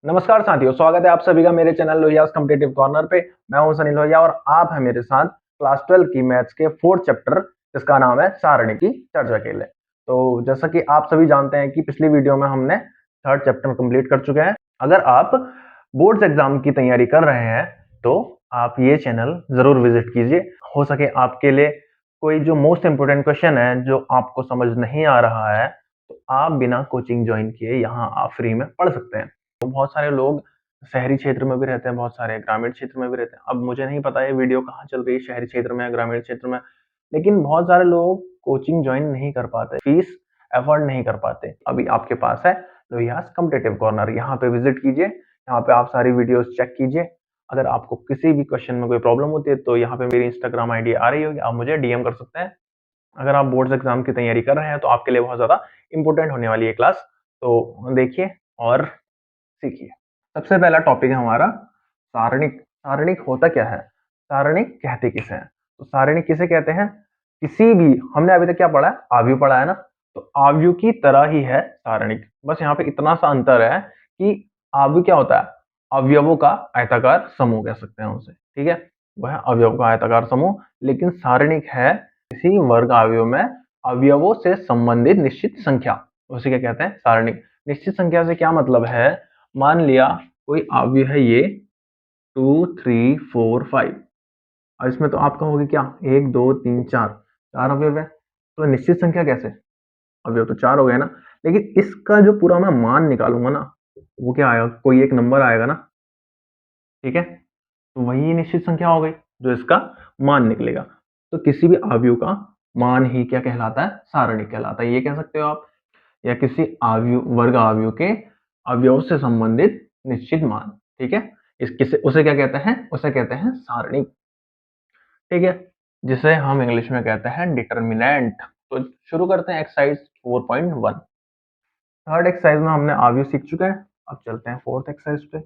नमस्कार साथियों, स्वागत है आप सभी का मेरे चैनल लोहियास कॉम्पिटिटिव कॉर्नर पे। मैं हूं सनी लोहिया और आप हैं मेरे साथ क्लास 12 की मैथ्स के 4th चैप्टर जिसका नाम है सारणी की चर्चा के लिए। तो जैसा कि आप सभी जानते हैं कि पिछली वीडियो में हमने 3rd चैप्टर कंप्लीट कर चुके हैं। अगर आप बोर्ड्स एग्जाम की तैयारी कर रहे हैं तो आप ये चैनल जरूर विजिट कीजिए। हो सके आपके लिए कोई जो मोस्ट इंपोर्टेंट क्वेश्चन है जो आपको समझ नहीं आ रहा है तो आप बिना कोचिंग ज्वाइन किए यहाँ आप फ्री में पढ़ सकते हैं। तो बहुत सारे लोग शहरी क्षेत्र में भी रहते हैं, बहुत सारे ग्रामीण क्षेत्र में भी रहते हैं। अब मुझे नहीं पता ये वीडियो कहाँ चल रही है, शहरी क्षेत्र में या ग्रामीण क्षेत्र में, लेकिन बहुत सारे लोग कोचिंग ज्वाइन नहीं कर पाते, फीस अफोर्ड नहीं कर पाते। अभी आपके पास है लोहियास कॉम्पिटिटिव कॉर्नर, यहाँ पे विजिट कीजिए, यहाँ पे आप सारी वीडियोस चेक कीजिए। अगर आपको किसी भी क्वेश्चन में कोई प्रॉब्लम होती है तो यहाँ पे मेरी इंस्टाग्राम आईडी आ रही होगी, आप मुझे डीएम कर सकते हैं। अगर आप बोर्ड्स एग्जाम की तैयारी कर रहे हैं तो आपके लिए बहुत ज्यादा इंपॉर्टेंट होने वाली है क्लास, तो देखिए और सीखिए। सबसे पहला टॉपिक है हमारा सारणिक। सारणिक होता क्या है, सारणिक कहते किसे हैं? तो सारणिक किसे कहते हैं? किसी भी, हमने अभी तक क्या पढ़ा है, आव्यूह पढ़ा है ना, तो आव्यूह की तरह ही है सारणिक। बस यहाँ पे इतना सा अंतर है कि आव्यूह क्या होता है, अवयवों का आयताकार समूह कह सकते हैं उसे, ठीक है, वह अवयवों का आयताकार समूह। लेकिन सारणिक है किसी वर्ग आव्यूह में अवयवों से संबंधित निश्चित संख्या, उसे क्या कहते हैं, सारणिक। निश्चित संख्या से क्या मतलब है, मान लिया कोई अवयव है ये 2 3 4 5, और इसमें तो आप कहोगे क्या 1 2 3 4, चार अवयव है, तो निश्चित संख्या कैसे, अवयव तो चार हो गए ना। लेकिन इसका जो पूरा मैं मान निकालूंगा ना, वो क्या आएगा, कोई एक नंबर आएगा ना, ठीक है, तो वही निश्चित संख्या हो गई जो इसका मान निकलेगा। तो किसी भी अवयव का मान ही क्या कहलाता है, सारणिक कहलाता है, ये कह सकते हो आप। या किसी अवयव वर्ग अवयव के अवयव से संबंधित निश्चित मान, ठीक है, इस किसे उसे क्या कहते हैं, उसे कहते हैं सारणिक, ठीक है, जिसे हम इंग्लिश में कहते हैं डिटर्मिनेंट। तो शुरू करते हैं एक्सरसाइज 4.1। थर्ड एक्सरसाइज में हमने अवयव सीख चुके हैं, अब चलते हैं फोर्थ एक्सरसाइज पे।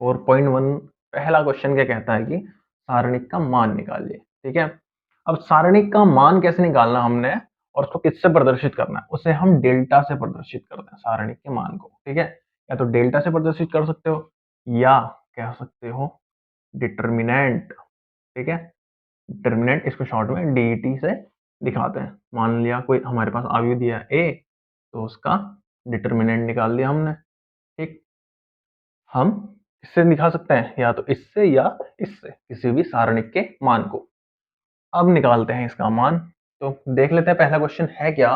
4.1 पहला क्वेश्चन क्या कहता है कि सारणिक का मान निकालिए, ठीक है। अब सारणिक का मान कैसे निकालना हमने और उसको किससे प्रदर्शित करना है, उसे हम डेल्टा से प्रदर्शित करते हैं सारणिक के मान को, ठीक है। या तो डेल्टा से प्रदर्शित कर सकते हो या कह सकते हो डिटर्मिनेंट, ठीक है, डिटर्मिनेंट, इसको शॉर्ट में डीटी से दिखाते हैं। मान लिया कोई हमारे पास अवयव दिया है ए, तो उसका डिटर्मिनेंट निकाल दिया हमने, ठीक। हम इससे दिखा सकते हैं या तो इससे या इससे, किसी भी सारणिक के मान को। अब निकालते हैं इसका मान। तो देख लेते हैं पहला क्वेश्चन है क्या।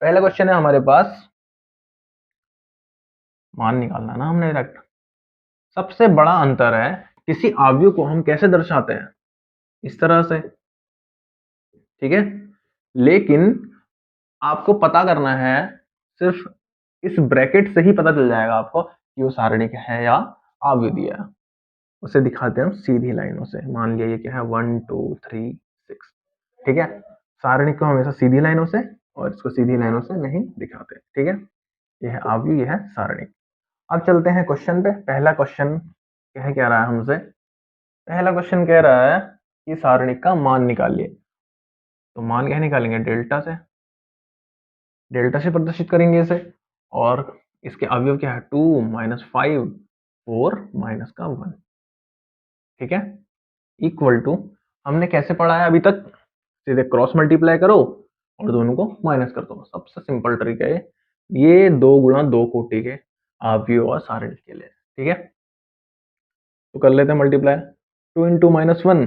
पहला क्वेश्चन है हमारे पास, मान निकालना ना हमने डायरेक्ट। सबसे बड़ा अंतर है किसी अवयव को हम कैसे दर्शाते हैं, इस तरह से, ठीक है। लेकिन आपको पता करना है, सिर्फ इस ब्रैकेट से ही पता चल जाएगा आपको कि वो सारणिक है या अवयव दिया है। उसे दिखाते हैं हम सीधी लाइनों से। मान लिया ये क्या है 1 2 3 6, ठीक है। सारणिक को हमेशा सीधी लाइनों से और इसको सीधी लाइनों से नहीं दिखाते, ठीक है। ये है अवयव, ये है सारणिक। अब चलते हैं क्वेश्चन पे। पहला क्वेश्चन कह रहा है हमसे, पहला क्वेश्चन कह रहा है कि सारणिक का मान निकालिए। तो मान क्या निकालेंगे, डेल्टा से, डेल्टा से प्रदर्शित करेंगे इसे। और इसके अवयव क्या है, 2 -5 4 माइनस का 1, ठीक है, इक्वल टू, हमने कैसे पढ़ा है अभी तक, सीधे क्रॉस मल्टीप्लाई करो और दोनों को माइनस कर दो, सबसे सिंपल ट्रिक है ये 2 गुणा 2 कोटि के अवयव और सारणिक के लिए, ठीक है। तो कर लेते हैं multiply, 2 into -1,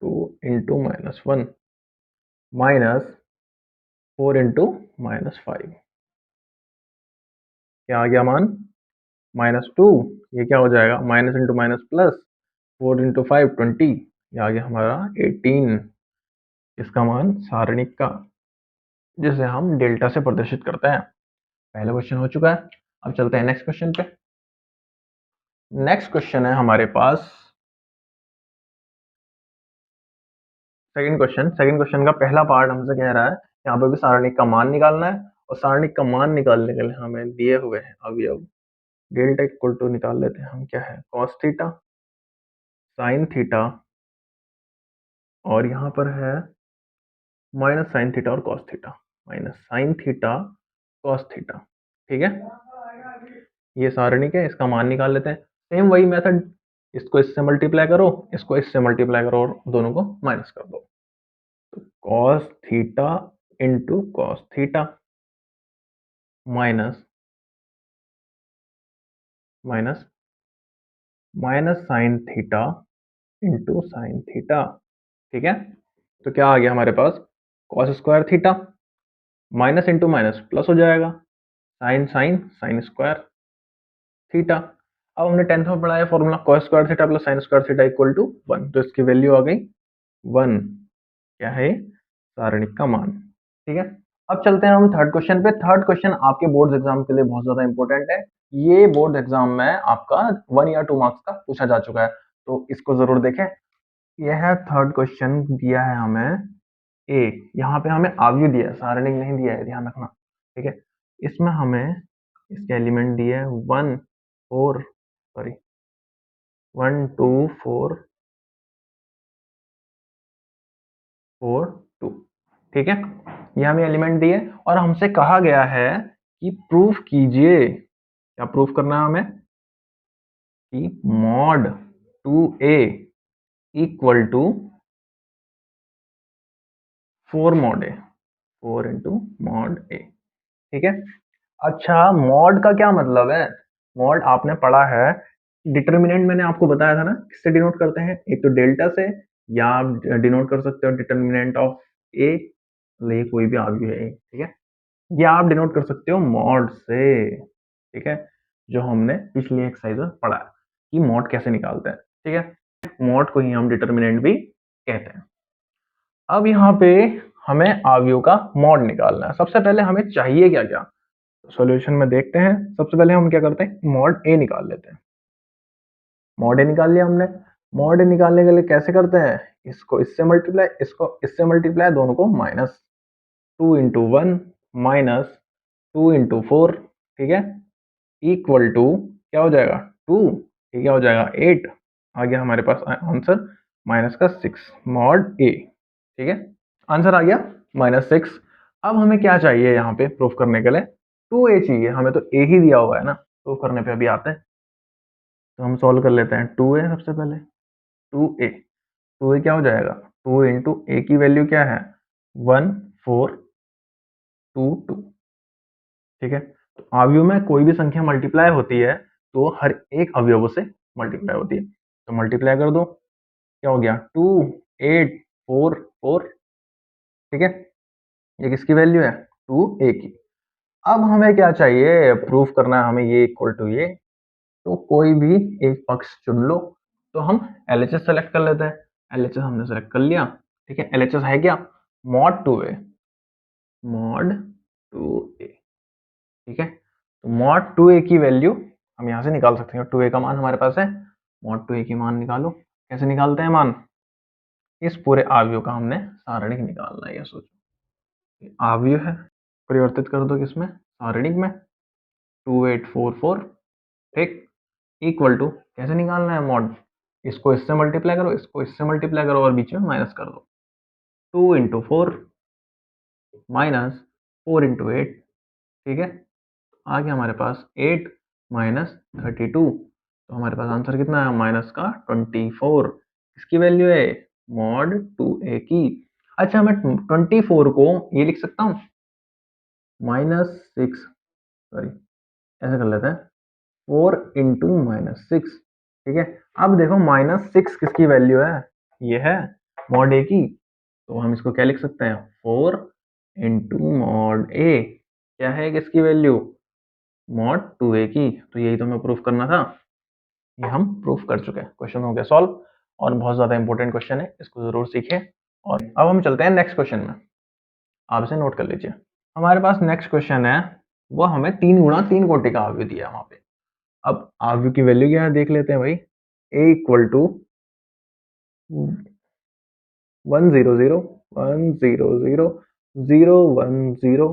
2 into -1 minus 4 into -5, क्या आ गया मान, -2, ये क्या हो जाएगा, minus into minus plus, 4 into 5 20, ये आ गया हमारा 18, इसका मान सारणिक का, जिसे हम डेल्टा से प्रदर्शित करते हैं। पहला क्वेश्चन हो चुका है। अब चलते हैं नेक्स्ट क्वेश्चन पे। नेक्स्ट क्वेश्चन है हमारे पास सेकंड क्वेश्चन। सेकंड क्वेश्चन का पहला पार्ट हमसे कह रहा है यहाँ पे भी सारणिक का मान निकालना है, और सारणिक का मान निकालने के लिए हमें दिए हुए हैं अवयव। डेल्टा इक्वल टू निकाल लेते हैं हम, क्या है, कॉस थीटा साइन थीटा, और यहाँ पर है माइनस साइन थीटा और cos theta, minus sine theta cos theta, ठीक है। ये सारणिक है, इसका मान निकाल लेते हैं। सेम वही मेथड, इसको इससे मल्टीप्लाई करो, इसको इससे मल्टीप्लाई करो और दोनों को माइनस कर दो। तो cos theta into cos theta minus minus minus sine theta into sine theta. ठीक है, तो क्या आ गया हमारे पास, cos square theta, minus into minus plus हो जाएगा, sine sine sine square theta. अब हमने 10th में पढ़ा है formula, cos square theta plus sine square theta equal to 1, तो इसकी वैल्यू आ गई 1। क्या है, सारणिक का मान। ठीक है, अब चलते हैं हम थर्ड क्वेश्चन पे। थर्ड क्वेश्चन आपके बोर्ड एग्जाम के लिए बहुत ज्यादा इंपॉर्टेंट है। ये बोर्ड एग्जाम में आपका 1 या 2 मार्क्स का पूछा जा चुका है, तो इसको जरूर देखें। यह है थर्ड क्वेश्चन, दिया है हमें ए, यहाँ पे हमें आव्यूह दिया है, सारणिक नहीं दिया है, ध्यान रखना। ठीक है, इसमें हमें इसके एलिमेंट दिए हैं 1 4 सॉरी 1 2 4 4 2। ठीक है, ये हमें एलिमेंट दिए और हमसे कहा गया है कि प्रूफ कीजिए। क्या प्रूफ करना है हमें, कि mod 2a equal to 4 mod A, 4 into mod A. ठीक है, अच्छा मॉड का क्या मतलब है, मॉड आपने पढ़ा है, डिटर्मिनेंट मैंने आपको बताया था ना, किससे डिनोट करते हैं, एक तो डेल्टा से, या आप डिनोट कर सकते हो डिटर्मिनेंट ऑफ ए, ये कोई भी आव्यूह है, ठीक है, या आप डिनोट कर सकते हो मॉड से। ठीक है, जो हमने पिछली एक्सरसाइज में पढ़ा है कि मॉड कैसे निकालते हैं। ठीक है, मॉड को ही हम डिटर्मिनेंट भी कहते हैं। अब यहाँ पे हमें आव्यूह का मॉड निकालना है। सबसे पहले हमें चाहिए क्या क्या, सॉल्यूशन में देखते हैं। सबसे पहले हम क्या करते हैं, मॉड ए निकाल लेते हैं। मॉड ए निकाल लिया हमने। मॉड ए निकालने के लिए कैसे करते हैं, इसको इससे मल्टीप्लाई, इसको इससे मल्टीप्लाई, दोनों को माइनस, 2 इंटू 1 माइनस 2 इंटू 4। ठीक है, इक्वल टू क्या हो जाएगा 2, ये क्या हो जाएगा 8। आ गया हमारे पास आंसर माइनस का 6 मॉड ए। ठीक है, आंसर आ गया -6। अब हमें क्या चाहिए यहाँ पे प्रूफ करने के लिए, 2a चाहिए हमें, तो a ही दिया हुआ है ना, प्रूफ करने पे अभी आते हैं। तो हम सॉल्व कर लेते हैं, 2a सबसे पहले, 2a, 2a क्या हो जाएगा, 2 इंटू ए की वैल्यू क्या है 1 4 2 2। ठीक है, तो अवयव में कोई भी संख्या मल्टीप्लाई होती है तो हर एक अवयव से मल्टीप्लाई होती है, तो मल्टीप्लाई कर दो, क्या हो गया 2 8 4 4। ठीक है, ये किसकी वैल्यू है 2a की। अब हमें क्या चाहिए, प्रूफ करना है हमें ये इक्वल टू ये, तो कोई भी एक पक्ष चुन लो। तो हम LHS सेलेक्ट कर लेते हैं, LHS हमने सेलेक्ट कर लिया। ठीक है, LHS है क्या, मॉड 2a, मॉड 2a। ठीक है, तो मॉड 2a की वैल्यू हम यहाँ से निकाल सकते हैं, 2a का मान हमारे पास है, मॉड 2a की मान निकालो। कैसे निकालते हैं मान, इस पूरे आव्यूह का हमने सारणिक निकालना है, ये सोचो आव्यूह है, परिवर्तित कर दो किसमें, सारणिक में, 2844। ठीक, इक्वल टू कैसे निकालना है मॉड, इसको इससे मल्टीप्लाई करो, इसको इससे मल्टीप्लाई करो और बीच में माइनस कर दो, 2 इंटू 4 माइनस 4 इंटू 8। ठीक है, आ गया हमारे पास 8 माइनस 32, तो हमारे पास आंसर कितना है माइनस का 24। इसकी वैल्यू है मॉड 2a की। अच्छा मैं 24 को ये लिख सकता हूँ -6, सॉरी ऐसे कर लेते हैं 4 इंटू -6। ठीक है, अब देखो -6 किसकी वैल्यू है, ये है मॉड ए की, तो हम इसको क्या लिख सकते हैं 4 इंटू मॉड ए, क्या है किसकी वैल्यू मॉड 2a की। तो यही तो हमें प्रूफ करना था, ये हम प्रूफ कर चुके हैं, क्वेश्चन हो गया सॉल्व। और बहुत ज्यादा इंपॉर्टेंट क्वेश्चन है, इसको जरूर सीखें। और अब हम चलते हैं नेक्स्ट क्वेश्चन में, आप इसे नोट कर लीजिए। हमारे पास नेक्स्ट क्वेश्चन है, वो हमें 3 गुणा 3 कोटि का आव्यूह दिया है वहां पे। अब आव्यूह की वैल्यू क्या है देख लेते हैं भाई, a इक्वल टू 1 0 0 1 0 0 0 1 0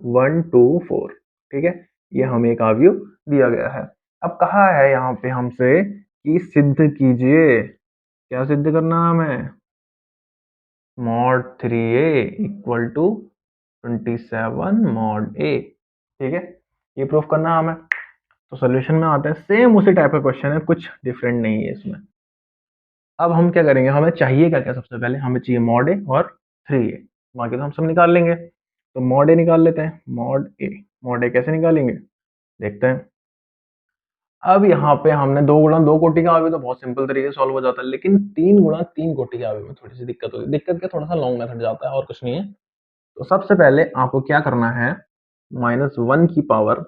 1 2 4। ठीक है, ये हमें एक आव्यूह दिया गया है। अब कहा है यहाँ पे हमसे कि सिद्ध कीजिए, क्या सिद्ध करना है हमें, mod 3a equal to 27 mod a। ठीक है, ये प्रूफ करना है हमें। तो सोल्यूशन में आते हैं, सेम उसी टाइप का क्वेश्चन है, कुछ डिफरेंट नहीं है इसमें। अब हम क्या करेंगे, हमें चाहिए क्या क्या, सबसे पहले हमें चाहिए मॉड ए और 3a, बाकी तो हम सब निकाल लेंगे। तो मॉड ए निकाल लेते हैं, मॉड ए। मॉड ए कैसे निकालेंगे देखते हैं। अब यहाँ पे हमने 2 गुणा 2 कोटि का अवयव तो बहुत सिंपल तरीके से सॉल्व हो जाता है, लेकिन 3 गुणा 3 कोटि के अवयव में थोड़ी सी दिक्कत होगी। दिक्कत क्या, थोड़ा सा लॉन्ग मेथड जाता है और कुछ नहीं है। तो सबसे पहले आपको क्या करना है, -1 की पावर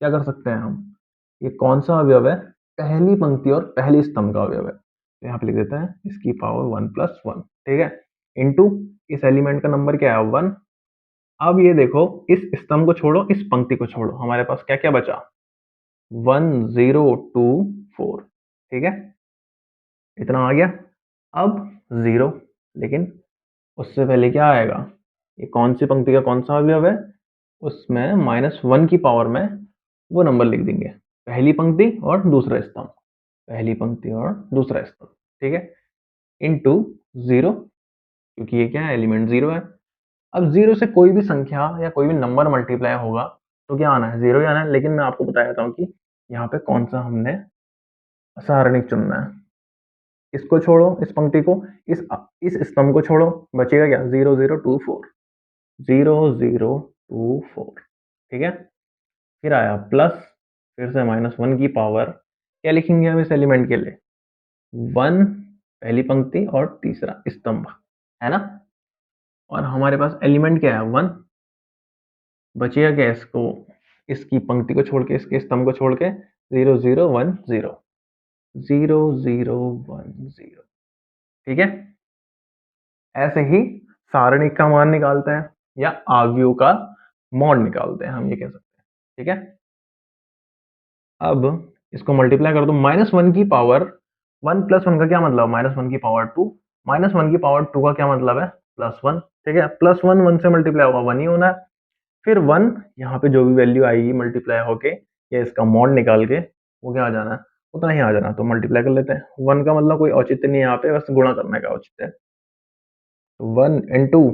क्या कर सकते हैं हम, ये कौन सा अवयव है, पहली पंक्ति और पहली स्तंभ का अवयव है, तो यहाँ पे लिख देते हैं इसकी पावर 1 + 1, ठीक है, इंटू इस एलिमेंट का नंबर क्या है 1। अब ये देखो, इस स्तंभ को छोड़ो, इस पंक्ति को छोड़ो, हमारे पास क्या क्या बचा, 1 0 2 4, ठीक है, इतना आ गया। अब 0, लेकिन उससे पहले क्या आएगा, ये कौन सी पंक्ति का कौन सा अवयव है, उसमें -1 की पावर में वो नंबर लिख देंगे, पहली पंक्ति और दूसरा स्तंभ, पहली पंक्ति और दूसरा स्तंभ, ठीक है, इंटू 0, क्योंकि ये क्या है, एलिमेंट 0 है। अब 0 से कोई भी संख्या या कोई भी नंबर मल्टीप्लाई होगा तो क्या आना है, 0 ही आना है। लेकिन मैं आपको बता देता हूँ कि यहाँ पे कौन सा हमने सारणिक चुनना है। इसको छोड़ो, इस पंक्ति को, इस स्तंभ को छोड़ो, बचेगा क्या, 0 0 2 4, 0 0 2 4, ठीक है। फिर आया प्लस, फिर से -1 की पावर, क्या लिखेंगे हम इस एलिमेंट के लिए, 1 पहली पंक्ति और तीसरा स्तंभ, है ना। और हमारे पास एलिमेंट क्या है 1, बचेगा क्या, इसको, इसकी पंक्ति को छोड़ के, इसके स्तंभ को छोड़ के 0 0 1 0, 0 0 1 0, ठीक है। ऐसे ही सारणिक का मान निकालते हैं या आव्यूह का मॉड निकालते हैं, हम ये कह सकते हैं, ठीक है। अब इसको मल्टीप्लाई कर दो, -1 की पावर 1 + 1 का क्या मतलब, -1 की पावर 2, -1 की पावर 2 का क्या मतलब है, +1, ठीक है। +1 1 से मल्टीप्लाई होगा 1 ही होना है। फिर 1 यहाँ पे जो भी वैल्यू आएगी मल्टीप्लाई होके या इसका मॉड निकाल के, वो क्या आ जाना है, उतना ही आ जाना। तो मल्टीप्लाई कर लेते हैं, 1 का मतलब कोई औचित्य नहीं है यहाँ पे, बस गुणा करने का औचित्य है। तो 1 ×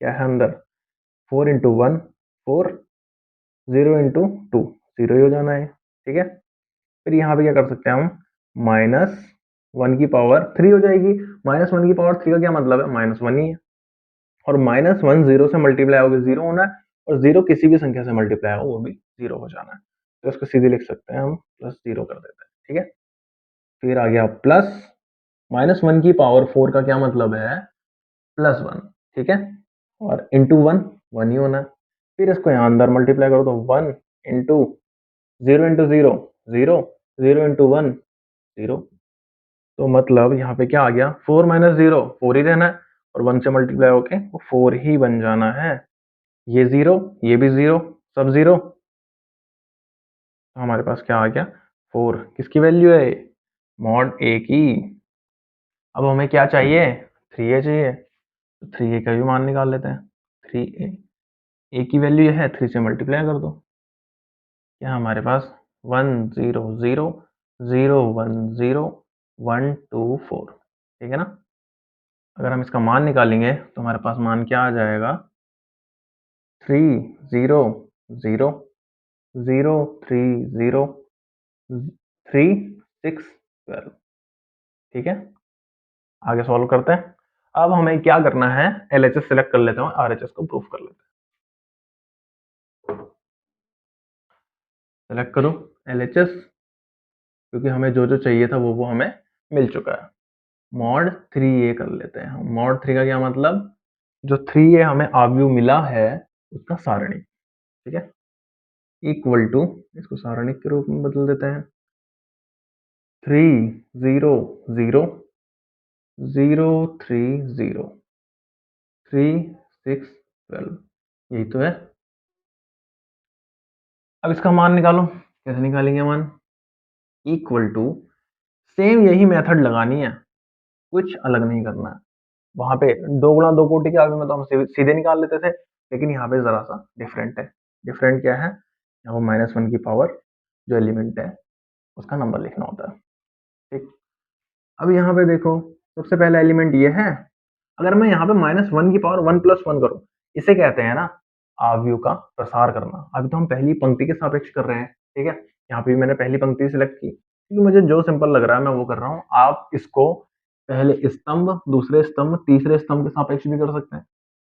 क्या है अंदर, 4 × 1 4, 0 × 2 0 ही हो जाना है, ठीक है। फिर यहाँ पे क्या कर सकते हैं हम, -1 की पावर 3 हो जाएगी। -1 की पावर 3 का क्या मतलब है, -1 ही है। और -1 0 से मल्टीप्लाई होगी 0 होना है, और 0 किसी भी संख्या से मल्टीप्लाई हो वो भी 0 हो जाना है। तो इसको सीधे लिख सकते हैं हम, +0 कर देते हैं, ठीक है। फिर आ गया प्लस, -1 की पावर 4 का क्या मतलब है, +1, ठीक है, और इंटू 1 1 ही होना है। फिर इसको यहाँ अंदर मल्टीप्लाई करो तो 1 इंटू 0 × 0 0, 0 × 1 0। तो मतलब यहाँ पे क्या आ गया, 4 - 0 4 ही रहना है, और 1 से मल्टीप्लाई होके वो 4 ही बन जाना है। ये 0, ये भी 0, सब 0। तो हमारे पास क्या आ गया, 4 किसकी वैल्यू है, मॉड ए की। अब हमें क्या चाहिए, 3a चाहिए, तो 3a का भी मान निकाल लेते हैं। 3a, a की वैल्यू ये है, 3 से मल्टीप्लाई कर दो, क्या हमारे पास 1 0 0 0 1 0 1 2 4, ठीक है ना। अगर हम इसका मान निकालेंगे तो हमारे पास मान क्या आ जाएगा, 3 0 0 0 3 0 3 6 12, ठीक है। आगे सॉल्व करते हैं। अब हमें क्या करना है, एलएचएस सेलेक्ट कर लेते हैं, आरएचएस को प्रूफ कर लेते हैं। सेलेक्ट करो एलएचएस, क्योंकि हमें जो जो चाहिए था वो हमें मिल चुका है। मॉड 3a कर लेते हैं हम। मॉड 3 का क्या मतलब, जो 3a हमें आव्यूह मिला है उसका सारणी, ठीक है, इक्वल टू, इसको सारणिक के रूप में बदल देते हैं, 3 0 0 0 3 0 3 6 12, यही तो है। अब इसका मान निकालो, कैसे निकालेंगे मान, इक्वल टू, सेम यही मेथड लगानी है, कुछ अलग नहीं करना है। वहां पे 2 गुणा 2 कोटि के आगे में तो हम सीधे निकाल लेते थे, लेकिन यहाँ पे जरा सा डिफरेंट है। डिफरेंट क्या है, यहाँ पर -1 की पावर जो एलिमेंट है उसका नंबर लिखना होता है, ठीक। अब यहाँ पे देखो, सबसे पहला एलिमेंट ये है। अगर मैं यहाँ पे -1 की पावर 1 + 1 करूँ, इसे कहते हैं ना आव्यूह का प्रसार करना। अभी तो हम पहली पंक्ति के सापेक्ष कर रहे हैं, ठीक है। यहाँ पे भी मैंने पहली पंक्ति सिलेक्ट की क्योंकि मुझे जो सिंपल लग रहा है मैं वो कर रहा हूँ। आप इसको पहले स्तंभ, दूसरे स्तंभ, तीसरे स्तंभ के सापेक्ष भी कर सकते हैं।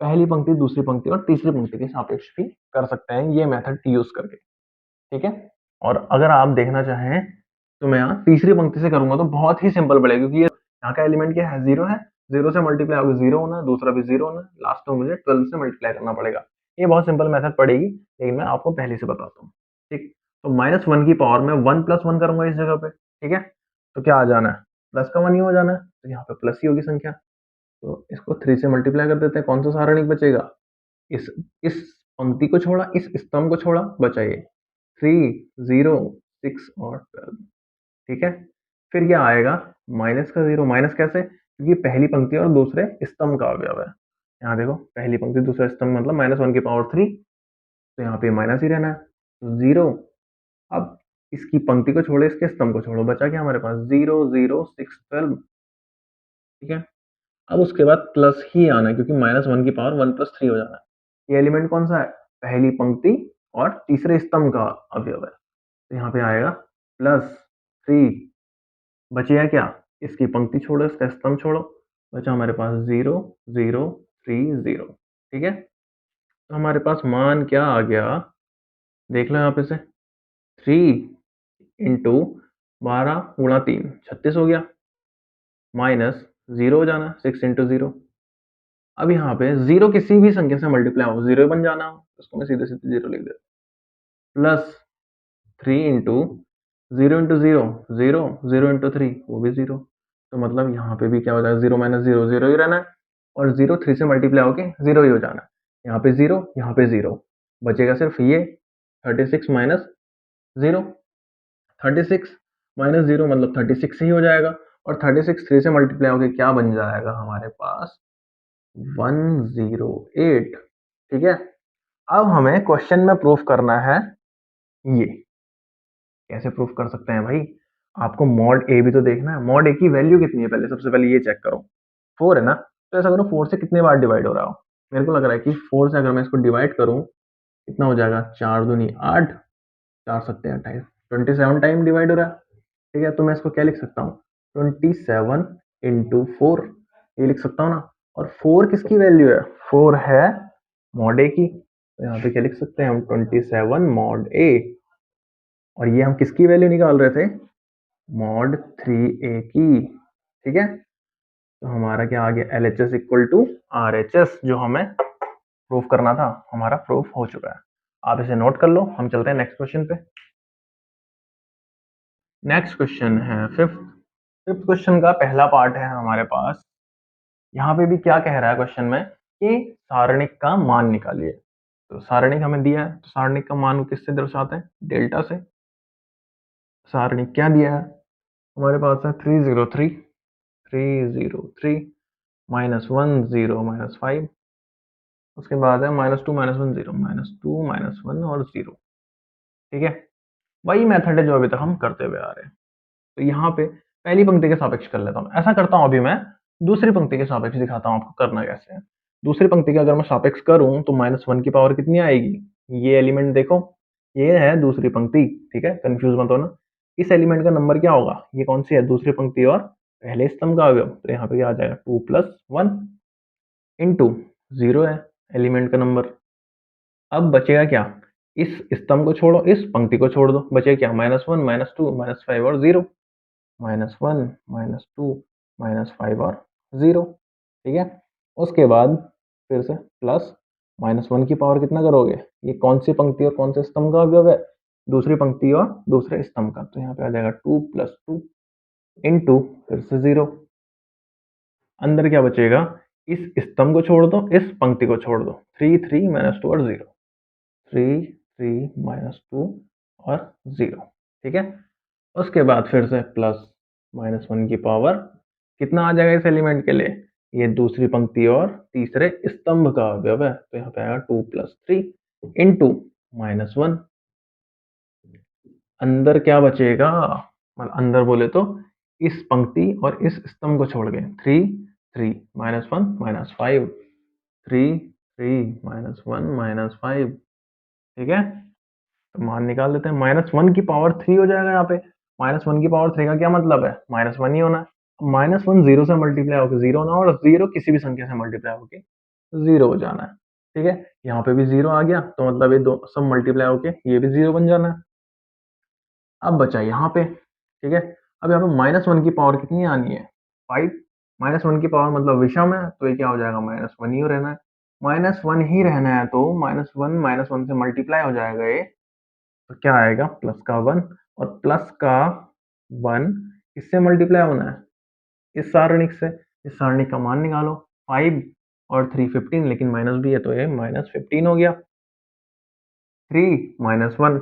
पहली पंक्ति, दूसरी पंक्ति और तीसरी पंक्ति के सापेक्ष भी कर सकते हैं ये मेथड यूज करके। ठीक है। और अगर आप देखना चाहें तो मैं यहाँ तीसरी पंक्ति से करूंगा तो बहुत ही सिंपल पड़ेगा क्योंकि ये यहाँ का एलिमेंट क्या है, 0 है। 0 से मल्टीप्लाई होगा 0 होना है, दूसरा भी 0 होना है, लास्ट में मुझे 12 से मल्टीप्लाई करना पड़ेगा। ये बहुत सिंपल मेथड पड़ेगी लेकिन मैं आपको पहले से बताता हूँ। ठीक। तो -1 की पावर में 1 + 1 करूंगा इस जगह पे। ठीक है। तो क्या आ जाना है, प्लस का 1 ही हो जाना है, तो यहाँ पे प्लस ही होगी संख्या। तो इसको 3 से मल्टीप्लाई कर देते हैं, कौन सा सारणिक बचेगा, इस इस पंक्ति को छोड़ा, इस स्तंभ को छोड़ा, बचा ये 3, 0, 6 और 12। ठीक है। फिर क्या आएगा, माइनस का 0, माइनस कैसे, क्योंकि पहली पंक्ति और दूसरे स्तंभ का अवयव है। यहाँ देखो पहली पंक्ति दूसरा स्तंभ मतलब -1 की पावर 3, तो यहाँ पे माइनस ही रहना है, तो 0। अब इसकी पंक्ति को छोड़ो, इसके स्तंभ को छोड़ो, बचा क्या हमारे पास 0, 0, 6, 12। ठीक है। अब उसके बाद प्लस ही आना है क्योंकि -1 की पावर 1 + 3 हो जाना है। ये एलिमेंट कौन सा है, पहली पंक्ति और तीसरे स्तंभ का अवयव है, तो यहाँ पे आएगा +3। बचेगा क्या, इसकी पंक्ति छोड़ो, इसका स्तंभ छोड़ो, बचा हमारे पास 0, 0, 3, 0। ठीक है। तो हमारे पास मान क्या आ गया, देख लो यहाँ पे से 3 इंटू 12 × 3 36 हो गया, माइनस 0 हो जाना 6 इंटू 0। अब यहाँ पे 0 किसी भी संख्या से मल्टीप्लाई हो 0 बन जाना, उसको मैं सीधे सीधे 0 लिख देता हूँ, प्लस 3 इंटू 0 इंटू 0, 0, 0 इंटू 3 वो भी 0। तो मतलब यहाँ पे भी क्या हो जाएगा, 0 - 0 0 ही रहना है, और 0 3 से मल्टीप्लाई होके 0 ही हो जाना है। यहाँ पे 0, यहाँ पे 0, बचेगा सिर्फ ये 36 माइनस 0। 36 माइनस 0 मतलब 36 ही हो जाएगा, और 36 3 से मल्टीप्लाई होके क्या बन जाएगा हमारे पास 108। ठीक है। अब हमें क्वेश्चन में प्रूफ करना है ये। कैसे प्रूफ कर सकते हैं भाई, आपको मॉड ए भी तो देखना है। मॉड ए की वैल्यू कितनी है, पहले सबसे पहले ये चेक करो। 4 है ना, तो ऐसा करो 4 से कितने बार डिवाइड हो रहा हो। मेरे को लग रहा है कि 4 से अगर मैं इसको डिवाइड करूं कितना हो जाएगा, 4 दूनी 8, 4 सत्ते 28, 27 टाइम डिवाइड हो रहा है। ठीक है। तो मैं इसको क्या लिख सकता हूँ, 27 इंटू 4, ये लिख सकता हूँ ना। और 4 किसकी वैल्यू है, 4 है मॉड ए की, तो यहाँ पे क्या लिख सकते हैं हम, 27 मॉड ए। और ये हम किसकी वैल्यू निकाल रहे थे, मॉड 3a की। ठीक है। तो हमारा क्या आ गया, LHS इक्वल टू RHS, जो हमें प्रूफ करना था हमारा प्रूफ हो चुका है। आप इसे नोट कर लो, हम चलते हैं नेक्स्ट क्वेश्चन पे। नेक्स्ट क्वेश्चन है फिफ्थ। फिफ्थ क्वेश्चन का पहला पार्ट है हमारे पास। यहाँ पे भी क्या कह रहा है क्वेश्चन में कि सारणिक का मान निकालिए। तो सारणिक हमें दिया है, तो सारणिक का मान किससे दर्शाते हैं, डेल्टा से। सारणिक क्या दिया है हमारे पास है 303, 303 -1 0 -5, उसके बाद है -2 -1 0 -2 -1 और 0। ठीक है। वही मेथड है जो अभी तक हम करते हुए आ रहे हैं। तो यहाँ पे पहली पंक्ति के सापेक्ष कर लेता हूँ। ऐसा करता हूँ अभी मैं दूसरी पंक्ति के सापेक्ष दिखाता हूँ आपको करना कैसे है। दूसरी पंक्ति का अगर मैं सापेक्ष करूँ तो -1 की पावर कितनी आएगी, ये एलिमेंट देखो, ये है दूसरी पंक्ति। ठीक है, कंफ्यूज मत होना। इस एलिमेंट का नंबर क्या होगा, ये कौन सी है, दूसरी पंक्ति और पहले स्तंभ का अवयव, तो यहाँ पे क्या आ जाएगा 2 + 1 इंटू 0 है एलिमेंट का नंबर। अब बचेगा क्या, इस स्तंभ को छोड़ो, इस पंक्ति को छोड़ दो, बचेगा क्या, -1 -2 -5 और 0, -1 -2 -5 और 0। ठीक है। उसके बाद फिर से प्लस -1 की पावर कितना करोगे, ये कौन सी पंक्ति और कौन से स्तंभ का अवयव है, दूसरी पंक्ति और दूसरे स्तंभ का, तो यहाँ पे आ जाएगा 2 + 2 इंटू फिर से 0। अंदर क्या बचेगा, इस स्तंभ को छोड़ दो, इस पंक्ति को छोड़ दो, 3 3 -2 और 0, 3 3 -2 और 0। ठीक है। उसके बाद फिर से प्लस -1 की पावर कितना आ जाएगा इस एलिमेंट के लिए, ये दूसरी पंक्ति और तीसरे स्तंभ का अवयव है, तो यहाँ पे आएगा 2 + 3 इंटू -1। अंदर क्या बचेगा, मतलब अंदर बोले तो इस पंक्ति और इस स्तंभ को छोड़ के 3 3 -1 -5, 3 3 -1 -5। ठीक है। तो मान निकाल लेते हैं। -1 की पावर 3 हो जाएगा यहाँ पे। -1 की पावर 3 का क्या मतलब है? -1 ही होना है। -1 0 से मल्टीप्लाई होकर 0 होना, और 0 किसी भी संख्या से मल्टीप्लाई होके 0 हो जाना है। ठीक है? यहाँ पे भी 0 आ गया, तो मतलब ये दो सब मल्टीप्लाई होके ये भी 0 बन जाना है। अब बचा यहाँ पे, ठीक है? अब यहाँ पे -1 की पावर कितनी आनी है? 5। -1 की पावर मतलब विषम है, तो ये क्या हो जाएगा? -1 ही रहना है। -1 ही रहना है, तो -1 से मल्टीप्लाई हो जाएगा ये, तो क्या आएगा? प्लस का 1, और प्लस का 1 किससे मल्टीप्लाई होना है? इस सारणिक से। इस सारणिक का मान निकालो। 5 और 3 15, लेकिन माइनस भी है तो ये -15 हो गया। 3 -1,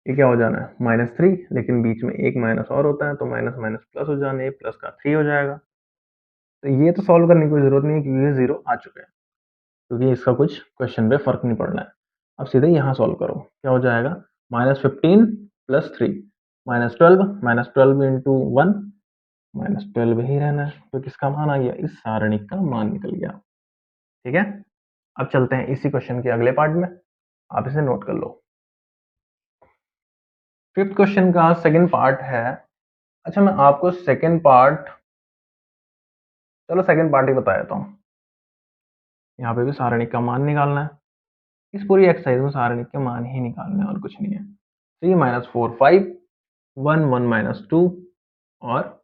ये क्या हो जाना है? -3, लेकिन बीच में एक माइनस और होता है, तो माइनस माइनस प्लस हो जाना है, ये प्लस का 3 हो जाएगा। तो ये तो सॉल्व करने की कोई ज़रूरत नहीं है, क्योंकि ये 0 आ चुका है, क्योंकि इसका कुछ क्वेश्चन पे फ़र्क नहीं पड़ना है। अब सीधे यहाँ सॉल्व करो, क्या हो जाएगा? -15 + 3 -12, -12 इंटू 1, -12 ही रहना है, तो किसका मान आ गया? इस सारणिक का मान निकल गया। ठीक है? अब चलते हैं इसी क्वेश्चन के अगले पार्ट में, आप इसे नोट कर लो। 5th क्वेश्चन का सेकंड पार्ट है। अच्छा, मैं आपको सेकंड पार्ट, चलो सेकंड पार्ट ही बता देता हूँ। यहाँ पे भी सारणिक का मान निकालना है। इस पूरी एक्सरसाइज में सारणिक के मान ही निकालने हैं, और कुछ नहीं है। 3 - 4 5, 1 1 - 2, और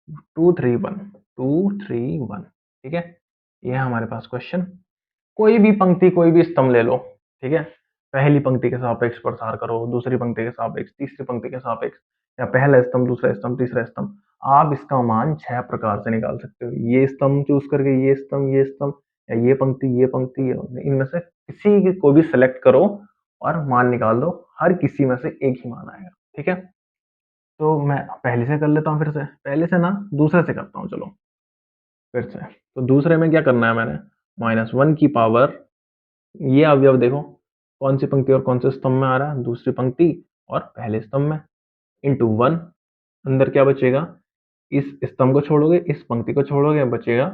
2 3 1, 2 3 1। ठीक है? ये है हमारे पास क्वेश्चन। कोई भी पंक्ति, कोई भी स्तंभ ले लो। ठीक है? पहली पंक्ति के सापेक्ष प्रसार करो, दूसरी पंक्ति के सापेक्ष, तीसरी पंक्ति के सापेक्ष, या पहला स्तंभ, दूसरा स्तंभ, तीसरा स्तंभ। आप इसका मान 6 प्रकार से निकाल सकते हो। ये स्तंभ चूज करके, ये स्तंभ, ये स्तंभ, या ये पंक्ति, ये पंक्ति, इनमें से किसी को भी सिलेक्ट करो और मान निकाल दो। हर किसी में से एक ही मान आएगा। ठीक है? तो मैं पहले से कर लेता हूँ, फिर से पहले से ना दूसरे से करता हूँ। चलो फिर से। तो दूसरे में क्या करना है मैंने? -1 की पावर, ये अवयव देखो, कौन सी पंक्ति और कौन से स्तंभ में आ रहा है? दूसरी पंक्ति और पहले स्तंभ में, इंटू 1। अंदर क्या बचेगा? इस स्तंभ को छोड़ोगे, इस पंक्ति को छोड़ोगे, बचेगा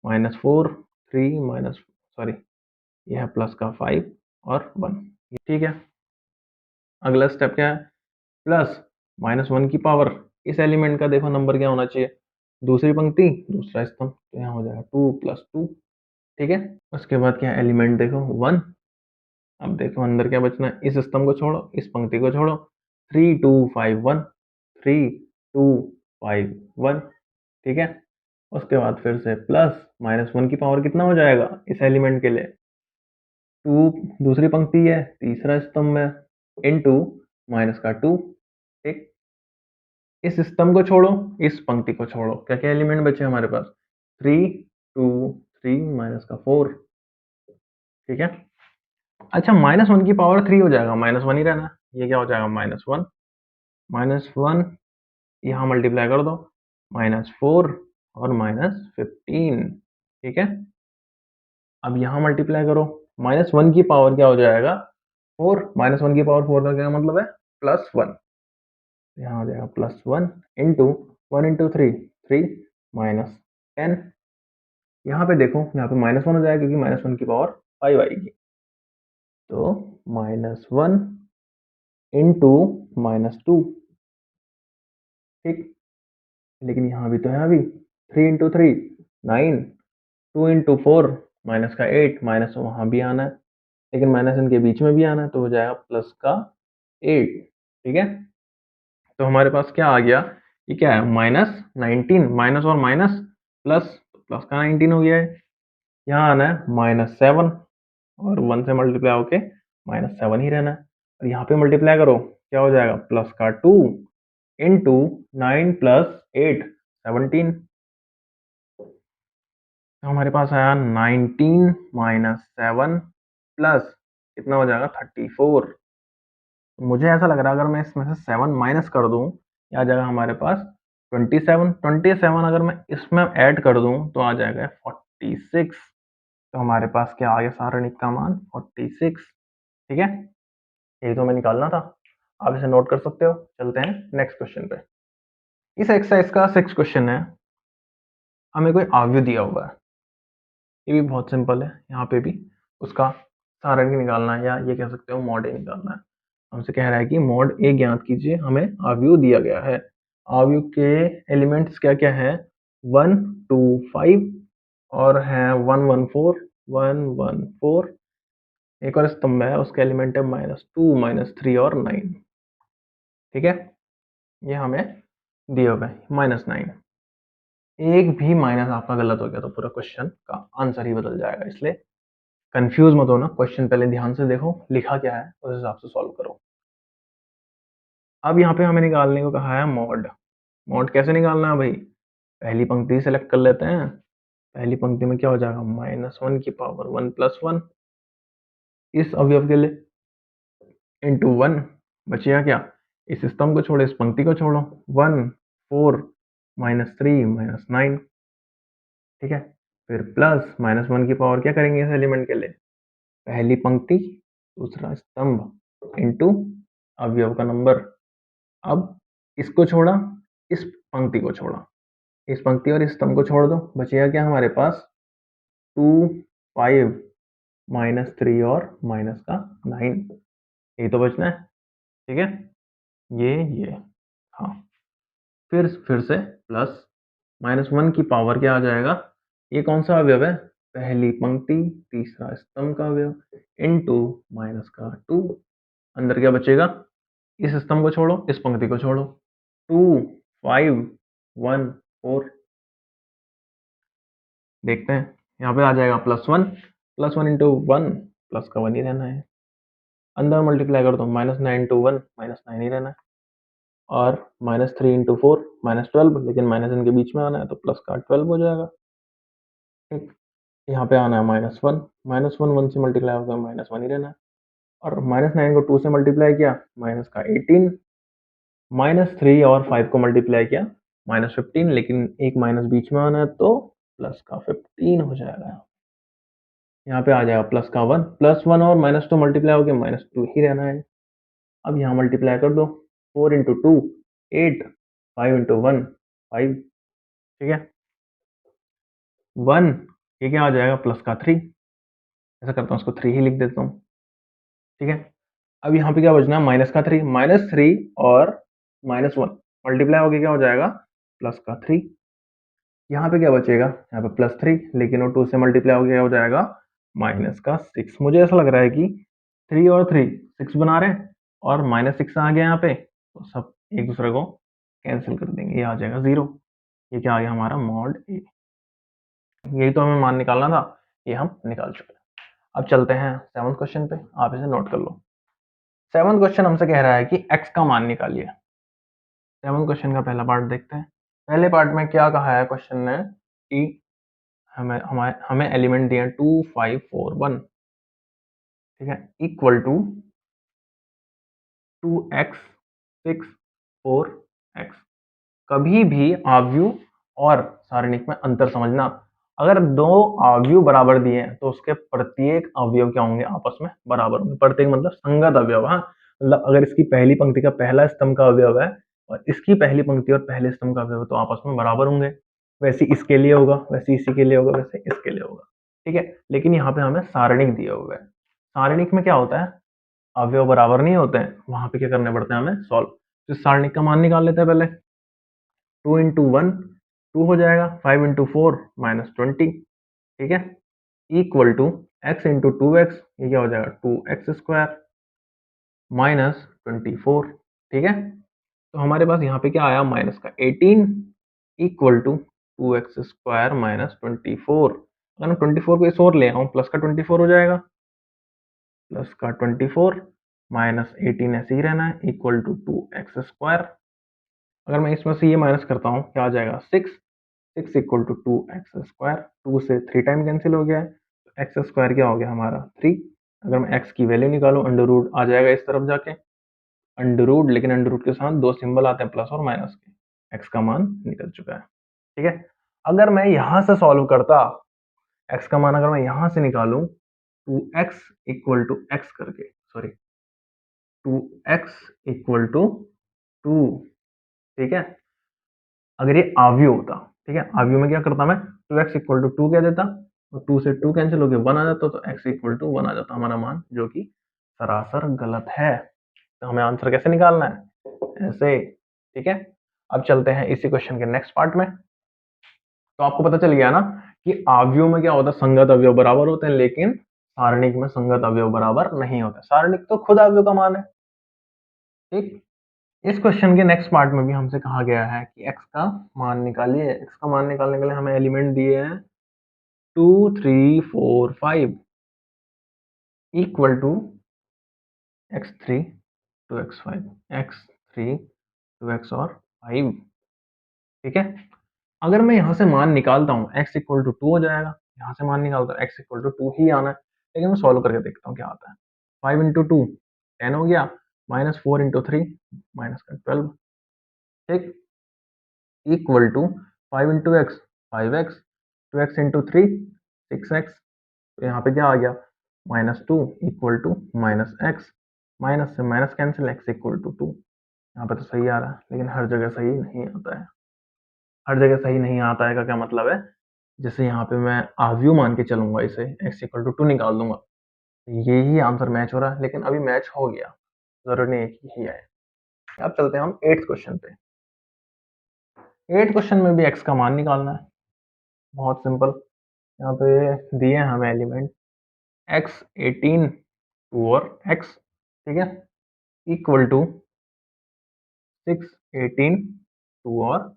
-4 3 माइनस, सॉरी, यह है प्लस का 5 और 1। ठीक है? अगला स्टेप क्या है? प्लस -1 की पावर, इस एलिमेंट का देखो नंबर क्या होना चाहिए? दूसरी पंक्ति, दूसरा स्तंभ, तो यहाँ हो जाएगा 2 + 2। ठीक है? उसके बाद क्या एलिमेंट देखो? 1। अब देखो अंदर क्या बचना है? इस स्तंभ को छोड़ो, इस पंक्ति को छोड़ो, 3 2 5 1, 3 2 5 1। ठीक है? उसके बाद फिर से प्लस -1 की पावर कितना हो जाएगा इस एलिमेंट के लिए? 2, दूसरी पंक्ति है, तीसरा स्तंभ है, इनटू माइनस का 2। ठीक? इस स्तंभ को छोड़ो, इस पंक्ति को छोड़ो, क्या-क्या एलिमेंट बचे हमारे पास? 3 2 3 माइनस का 4। ठीक है? अच्छा, -1 की पावर 3 हो जाएगा, -1 ही रहना है। ये क्या हो जाएगा? -1, -1 यहाँ मल्टीप्लाई कर दो, -4 और -15। ठीक है? अब यहाँ मल्टीप्लाई करो, -1 की पावर क्या हो जाएगा? 4। -1 की पावर 4 का क्या मतलब है? +1। यहाँ हो जाएगा +1 इंटू 1 इंटू 3, 3 माइनस 10। यहाँ पे देखो, यहाँ पे -1 हो जाएगा, क्योंकि -1 की पावर 5 आएगी। तो -1 इंटू -2। ठीक? लेकिन यहाँ भी तो है अभी, 3 इंटू 3 9, 2 इंटू 4 माइनस का 8, माइनस वहाँ भी आना है, लेकिन माइनस इनके बीच में भी आना है, तो हो जाएगा प्लस का 8। ठीक है? तो हमारे पास क्या आ गया? ये क्या है? -19, माइनस और माइनस प्लस, प्लस का 19 हो गया है। यहाँ आना है -7, और 1 से मल्टीप्लाई होके -7 ही रहना है, और यहाँ पे मल्टीप्लाई करो, क्या हो जाएगा? प्लस का 2 इंटू 9 + 8 17। तो हमारे पास आया 19 - 7 प्लस कितना हो जाएगा? 34। मुझे ऐसा लग रहा है, अगर मैं इसमें से 7 माइनस कर दूं, ये आ जाएगा हमारे पास 27। 27 अगर मैं इसमें ऐड कर दूं, तो आ जाएगा 46। तो हमारे पास क्या आ गया सारणिक का मान? 46। ठीक है? यही तो हमें निकालना था। आप इसे नोट कर सकते हो। चलते हैं नेक्स्ट क्वेश्चन पे। इस एक्सरसाइज का 6 क्वेश्चन है। हमें कोई अवयव दिया हुआ है, ये भी बहुत सिंपल है। यहाँ पे भी उसका सारणिक निकालना है, या ये कह सकते हो मॉड निकालना है। हमसे कह रहा है कि मॉड ए ज्ञात कीजिए, हमें अवयव दिया गया है। अवयव के एलिमेंट्स क्या क्या है, 1 2 5 और है 1 1 4 1 1 4। एक और स्तंभ है, उसका एलिमेंट है -2 -3 और 9। ठीक है, ये हमें दिए हुए -9। एक भी माइनस आपका गलत हो गया तो पूरा क्वेश्चन का आंसर ही बदल जाएगा, इसलिए कंफ्यूज मत होना। क्वेश्चन पहले ध्यान से देखो लिखा क्या है, उस हिसाब से सॉल्व करो। अब यहाँ पे हमें निकालने को कहा है मॉड। मॉड कैसे निकालना है भाई, पहली पंक्ति सेलेक्ट कर लेते हैं। पहली पंक्ति में क्या हो जाएगा, -1 की पावर 1 + 1 इस अवयव के लिए, इंटू 1 बचेगा क्या, इस स्तंभ को छोड़ो, इस पंक्ति को छोड़ो, 1 4 -3 -9। ठीक है, फिर प्लस -1 की पावर क्या करेंगे इस एलिमेंट के लिए, पहली पंक्ति दूसरा स्तंभ इंटू अवयव का नंबर। अब इसको छोड़ा, इस पंक्ति को छोड़ा, इस पंक्ति और इस स्तंभ को छोड़ दो, बचेगा क्या हमारे पास 2 5 -3 और माइनस का 9, यही तो बचना है। ठीक है, ये हाँ, फिर से प्लस -1 की पावर क्या आ जाएगा, ये कौन सा अवयव है, पहली पंक्ति तीसरा स्तंभ का अवयव इंटू माइनस का 2। अंदर क्या बचेगा, इस स्तंभ को छोड़ो, इस पंक्ति को छोड़ो, 2 5 1 4। देखते हैं, यहाँ पे आ जाएगा +1 इंटू 1 प्लस का 1 ही रहना है। अंदर मल्टीप्लाई कर दो, -9 इंटू 1 -9 ही रहना है। और -3 इंटू 4 -12, लेकिन माइनस इनके बीच में आना है तो प्लस का 12 हो जाएगा। ठीक, यहाँ पे आना है -1 -1 से मल्टीप्लाई होगा -1 ही रहना है। और -9 को 2 से मल्टीप्लाई किया माइनस का 18, -3 और 5 को मल्टीप्लाई किया -15, लेकिन एक माइनस बीच में आना है तो प्लस का 15 हो जाएगा। यहाँ पे आ जाएगा प्लस का 1 +1 और -2 मल्टीप्लाई हो गया -2 ही रहना है। अब यहाँ मल्टीप्लाई कर दो, 4 इंटू 2 8 5 इंटू 1 5। ठीक है, 1 ये क्या आ जाएगा प्लस का 3, ऐसा करता हूँ इसको 3 ही लिख देता हूँ। ठीक है, अब यहाँ पे क्या बचना है, -3 -3 और -1 मल्टीप्लाई होके क्या हो जाएगा प्लस का 3। यहाँ पे क्या बचेगा, यहाँ पे +3, लेकिन वो 2 से मल्टीप्लाई होके क्या हो जाएगा माइनस का 6। मुझे ऐसा लग रहा है कि 3 और 3 6 बना रहे हैं और -6 आ गया यहाँ पे, तो सब एक दूसरे को कैंसिल कर देंगे, ये आ जाएगा 0। ये क्या आ गया हमारा मॉड ए। यही तो हमें मान निकालना था, ये हम निकाल चुके हैं। अब चलते हैं 7th क्वेश्चन पे, आप इसे नोट कर लो। 7th क्वेश्चन हमसे कह रहा है कि x का मान निकालिए। 7th क्वेश्चन का पहला पार्ट देखते हैं। पहले पार्ट में क्या कहा है क्वेश्चन ने कि हमें एलिमेंट दिए 2 5 4 1। ठीक है, इक्वल टू 2x 6 4x। कभी भी आव्यूह और सारणिक में अंतर समझना, अगर दो आव्यूह बराबर दिए हैं तो उसके प्रत्येक अवयव क्या होंगे, आपस में बराबर होंगे। प्रत्येक मतलब संगत अवयव। हाँ, मतलब अगर इसकी पहली पंक्ति का पहला स्तंभ का अवयव है और इसकी पहली पंक्ति और पहले स्तंभ का अवयव तो आपस में बराबर होंगे। वैसे इसके लिए होगा, वैसे इसी के लिए होगा, वैसे इसके लिए होगा। ठीक है, लेकिन यहाँ पे हमें सारणिक दिया हुआ है। सारणिक में क्या होता है, अवयव बराबर नहीं होते हैं, वहां पे क्या करने पड़ते हैं हमें, सॉल्व। तो सारणिक का मान निकाल लेते हैं पहले। 2 इंटू 1 2 हो जाएगा, 5 इंटू 4 -20। ठीक है, equal to x into 2x, ये क्या हो जाएगा 2x² -24। ठीक है, तो हमारे पास यहाँ पे क्या आया, माइनस का 18 इक्वल टू 2x² -24। अगर मैं 24 को इस ओर ले आऊँ प्लस का 24 हो जाएगा, प्लस का 24 -18 ऐसे ही रहना है, इक्वल टू 2x²। अगर मैं इसमें से ये माइनस करता हूँ क्या आ जाएगा 6 इक्वल टू 2x²। 2 से 3 टाइम कैंसिल हो गया है, तो x² क्या हो गया हमारा 3। अगर मैं x की वैल्यू निकालूं, अंडर रूट आ जाएगा इस तरफ जाके, अंडर रूट, लेकिन अंडर रूट के साथ दो सिंबल आते हैं प्लस और माइनस के। x का मान निकल चुका है। ठीक है, अगर मैं यहां से सॉल्व करता, x का मान अगर मैं यहां से निकालूं 2x इक्वल टू x करके, सॉरी 2x इक्वल टू 2। ठीक है, अगर ये आव्यूह होता, ठीक है, आव्यूह में क्या करता मैं, 2x इक्वल टू 2 कह देता, और 2 से 2 कैंसिल हो गया 1 आ जाता, तो x इक्वल टू 1 आ जाता हमारा मान, जो कि सरासर गलत है। तो हमें आंसर कैसे निकालना है, ऐसे, ठीक है। अब चलते हैं इसी क्वेश्चन के नेक्स्ट पार्ट में। तो आपको पता चल गया ना कि अवयव में क्या होता है, संगत अवयव बराबर होते हैं, लेकिन सारणिक में संगत अवयव बराबर नहीं होता। सारणिक तो खुद अवयव का मान है, ठीक। इस क्वेश्चन के नेक्स्ट पार्ट में भी हमसे कहा गया है कि x का मान निकालिए। x का मान निकालने के लिए हमें एलिमेंट दिए हैं 2 3 4 5 equal to x3 to x5, x3 to x और 5, ठीक है। अगर मैं यहाँ से मान निकालता हूँ x इक्वल टू 2 हो जाएगा, यहाँ से मान निकालता हूँ x इक्वल टू 2 ही आना है, लेकिन मैं सॉल्व करके देखता हूँ क्या आता है। 5 इंटू 2 10 हो गया, -4 इंटू 3 -12, ठीक, equal to 5 into X 5x, 2x into 3 6x, तो यहाँ पे क्या आ गया -2 इक्वल टू -x, माइनस से minus cancel, x equal to 2। यहाँ पे तो सही आ रहा है, लेकिन हर जगह सही नहीं आता है। हर जगह सही नहीं आता है का क्या मतलब है, जैसे यहाँ पे मैं अवयव मान के चलूंगा, इसे x इक्वल टू 2 निकाल दूंगा, यही आंसर मैच हो रहा है, लेकिन अभी मैच हो गया, जरूरी नहीं है कि ही आए। अब चलते हैं हम 8th क्वेश्चन पे। 8th क्वेश्चन में भी x का मान निकालना है, बहुत सिंपल। यहाँ पे दिए हैं हमें एलिमेंट x 18 2 और x, ठीक है, इक्वल टू 6 18 2 और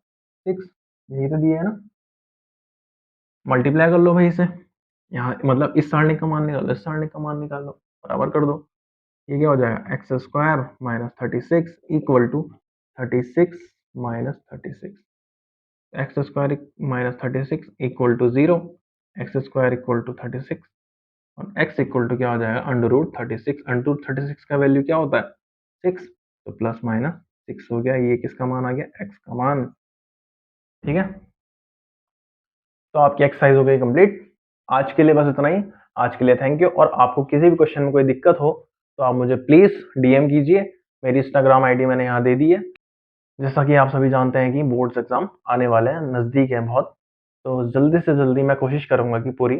6, यही तो दिया है ना। मल्टीप्लाई कर लो भाई इसे, यहाँ मतलब इस सारणी का मान निकालो, इस सारणी का मान निकाल लो, बराबर कर दो। ये क्या हो जाएगा X square minus 36 equal to 36 minus 36, X square minus 36 equal to 0, X square equal to 36 और x इक्वल टू क्या हो जाएगा अंडर रूट 36। अंडर रूट 36 का वैल्यू क्या होता है 6, तो प्लस माइनस 6 हो गया। ये किसका मान आ गया, x का मान, ठीक है। तो आपकी एक्सरसाइज हो गई कंप्लीट। आज के लिए बस इतना ही। आज के लिए थैंक यू। और आपको किसी भी क्वेश्चन में कोई दिक्कत हो तो आप मुझे प्लीज डीएम कीजिए। मेरी इंस्टाग्राम आईडी मैंने यहाँ दे दी है। जैसा कि आप सभी जानते हैं कि बोर्ड्स एग्जाम आने वाले हैं, नज़दीक है बहुत, तो जल्दी से जल्दी मैं कोशिश करूंगा कि पूरी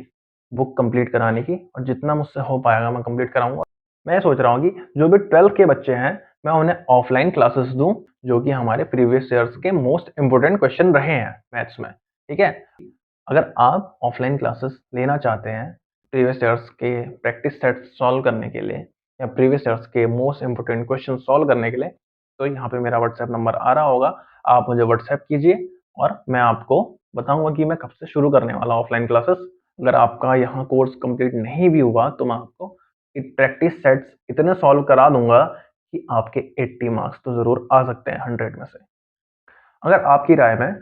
बुक कंप्लीट कराने की, और जितना मुझसे हो पाएगा मैं कंप्लीट कराऊंगा। मैं सोच रहा हूँ कि जो भी 12th के बच्चे हैं मैं उन्हें ऑफलाइन क्लासेस दूं, जो कि हमारे प्रीवियस ईयर्स के मोस्ट इंपोर्टेंट क्वेश्चन रहे हैं मैथ्स में, ठीक है। अगर आप ऑफलाइन क्लासेस लेना चाहते हैं प्रीवियस ईयर्स के प्रैक्टिस सेट सॉल्व करने के लिए, या प्रीवियस ईयर्स के मोस्ट इंपोर्टेंट क्वेश्चन सॉल्व करने के लिए, तो यहाँ पे मेरा व्हाट्सएप नंबर आ रहा होगा, आप मुझे व्हाट्सएप कीजिए और मैं आपको बताऊंगा कि मैं कब से शुरू करने वाला ऑफलाइन क्लासेस। अगर आपका यहाँ कोर्स कंप्लीट नहीं भी हुआ तो मैं आपको प्रैक्टिस सेट्स इतने सॉल्व करा दूंगा कि आपके 80 मार्क्स तो जरूर आ सकते हैं 100 में से। अगर आपकी राय में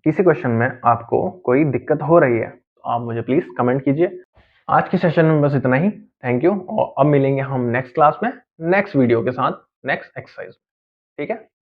किसी क्वेश्चन में आपको कोई दिक्कत हो रही है तो आप मुझे प्लीज कमेंट कीजिए। आज के सेशन में बस इतना ही। थैंक यू, और अब मिलेंगे हम नेक्स्ट क्लास में नेक्स्ट वीडियो के साथ नेक्स्ट एक्सरसाइज, ठीक है।